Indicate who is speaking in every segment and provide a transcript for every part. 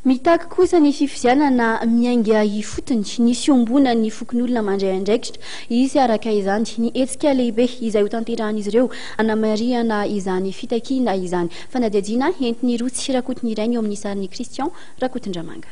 Speaker 1: Mitaky kosa ny fifidianana miainga ifotony ny Fiombonan'ny Fokonolona Mandray Andraikitra. Hisy araka izany ny hetsika lehibe izay hotanterahin'izy ireo hanamarihana izany fitakiana izany. Fanadihadiana entiny roa tsy rakotiny iray eo amin'ny sarin'ny Kristian Rakotindramanga.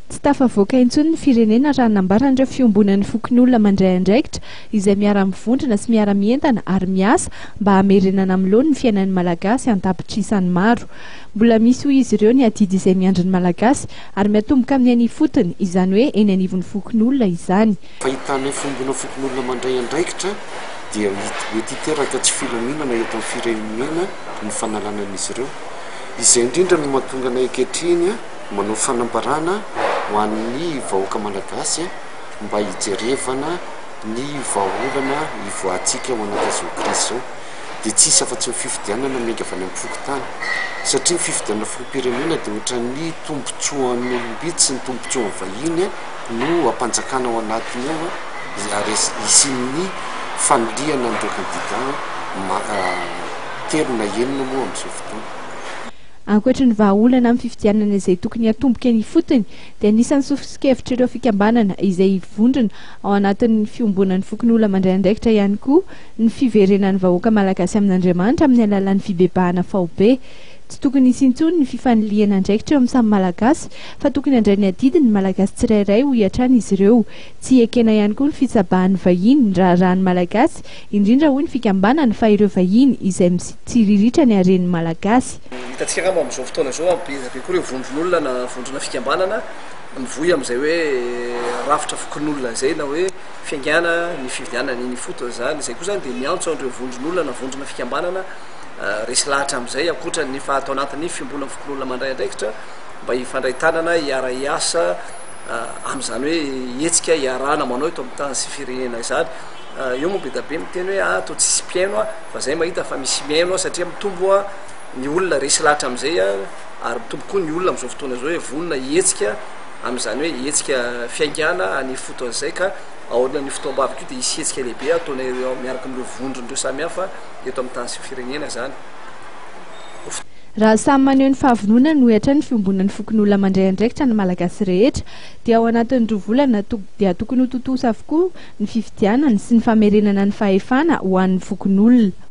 Speaker 2: Tsy tafavoaka intsony ny firenena raha nambaran'ireo Fiombonan'ny Fokonolona Mandray Andraikitra izay miara-mivondrona sy miara-mientana ary miasa mba hamerenana amin'ny ny fiainan'ny malagasy an-tapitrisany maro. Mbola misy ho izy ireo ny adidy izay miandry ny malagasy ary miatomboka amin'ny ifotony, izany hoe eny anivon'ny Fokonolona izany.
Speaker 3: Fahitana Fiombonan'ny Fokonolona Mandray Andraikitra dia mety hiteraka tsy filaminana eto amin'ny firenena ny fanalanan'izy ireo. Izay indrindra no mahatonga anay ankehitriny manao fanambarana ho an'ny vahoaka malagasy mba hijerevana ny vahaolana ivoahantsika ho an'izao Kristy zao. Dia tsisy afa-tsy ny fifidianana miainga avy any amin'ny fokotany, satria ny fifidianana filoham-pirenena dia ohatran'ny tombontsoan'ny olombitsy sy ny tombontsoan'ny vahiny no ampanjakana ao anatiny ao ary isin'ny fanoliana an'ireo kandida telo na enina moa amin'izao fotoana.
Speaker 2: Ankoatra ny vahaolana amin'ny fifidianana izay tokony hatomboka ny ifotony dia anisan'ny sofisokevitra ireo fikambanana izay hivondrona ao anatin'ny Fiombonan'ny Fokonolona Mandray Andraikitra ihany koa ny fiverenan'ny vahoaka malagasy amin'Andriamanitra amin'ny alalan'ny fibebahana faobe. Tsy tokony hisy intsony ny fifaniliana andraikitra eo amin'ny samy malagasy fa tokony handray ny adidi ny malagasy tsirairay ho hiatrana izy ireo. Tsy ekena ihany koa ny fitsabahan'ny vahiny raharahany malagasy, indrindra hoy ny fikambanana fa ireo vahiny izay mitsiriritra ny haren'ny malagasy.
Speaker 4: Hitantsika ngamba amin'izao fotoana izao be koa ireo vondron'olona na vondrona fikambanana mivoy amin'izay hoe rafitra fokon'olona izay na hoe fiangana ny fifidianana ny fotony zany. Izay koa zany dia miantso an'ireo vondron'olona na vondrona fikambanana resy lahatra amin'izay akoatra ny fa atao anatin'ny Fiombonan'ny Fokonolona Mandray Andraikitra mba hifandray tanana hiara-iasa amin'izany hoe hetsika hiarahana manao eto amin'ny tany sy firenena izany. Eo moa be da be miteny hoe atao tsisy mpiaino fa zay mahita fa misy miaino satria mitombo ny olona resy lahatra amin'izay ary mitombo koa ny olona amin'izao fotoana izao hoe vonona hetsika amin'izany hoe hetsika fiangana any fotony izay ka aorina ny fotoam-bavy dia hisy hetsika lehibe ataona miaraka amin'ireo vondron'ireo samihafa eto amin'ny tany sy firenena zany.
Speaker 2: Raha samy maneho ny fahavonona no ohatra ny Fiombonan'ny Fokonolona Mandray Andraikitra ny malagasy rehetra dia ao anatin'ny roa volana dia tokony ho totosa avokoa ny fifidianana sy ny famerenana ny fahefana ho an'ny Fokon'olona.